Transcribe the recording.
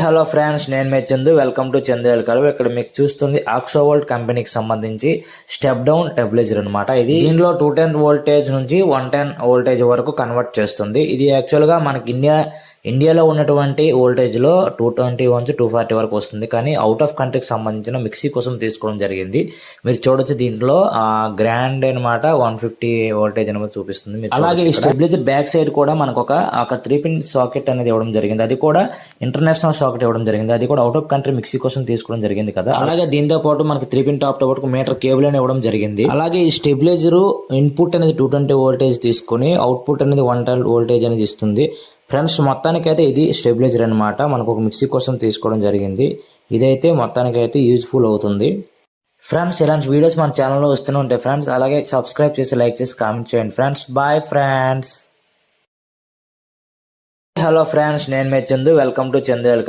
Hello friends, నేను మీ Chandu. Welcome to Chandu ఎల్కలు. ఇక్కడ మీకు చూస్తుంది ఆక్సోవోల్ట్ కంపెనీకి సంబంధించి స్టెప్ డౌన్ టెంపరేచర్ అనమాట. ఇది దీనిలో 210 వోల్టేజ్ నుంచి 110 వోల్టేజ్ వరకు కన్వర్ట్ చేస్తుంది. ఇది యాక్చువల్గా మనకి ఇండియాలో ఉన్నటువంటి వోల్టేజ్ లో 220 నుంచి 240 వరకు వస్తుంది. కానీ అవుట్ ఆఫ్ కంట్రీకి సంబంధించిన మిక్సీ కోసం తీసుకోవడం జరిగింది. మీరు చూడొచ్చు, దీంట్లో గ్రాండ్ అనమాట 150 వోల్టేజ్ అనేది చూపిస్తుంది. అలాగే ఈ స్టెబిలైజర్ బ్యాక్ సైడ్ కూడా మనకు ఒక 3-పిన్ సాకెట్ అనేది ఇవ్వడం జరిగింది. అది కూడా ఇంటర్నేషనల్ సాకెట్ ఇవ్వడం జరిగింది. అది కూడా అవుట్ ఆఫ్ కంట్రీ మిక్సీ కోసం తీసుకోవడం జరిగింది కదా. అలాగే దీంతో పాటు మనకి 3-పిన్ top to bottom meter cable అని ఇవ్వడం జరిగింది. అలాగే ఈ స్టెబిలైజర్ ఇన్పుట్ అనేది 220 వోల్టేజ్ తీసుకుని అవుట్పుట్ అనేది 110 వోల్టేజ్ అనేది ఇస్తుంది. ఫ్రెండ్స్, మొత్తానికైతే ఇది స్టెబిలైజర్ అనమాట. మనకు ఒక మిక్సీ కోసం తీసుకోవడం జరిగింది. ఇదైతే మొత్తానికైతే యూజ్ఫుల్ అవుతుంది. ఫ్రెండ్స్, ఇలాంటి వీడియోస్ మన ఛానల్లో వస్తూనే ఉంటాయి ఫ్రెండ్స్. అలాగే సబ్స్క్రైబ్ చేసి, లైక్ చేసి, కామెంట్ చేయండి friends. Bye friends. Hello friends, నేను మీ చందు. Welcome to Chandu ఎల్కలు.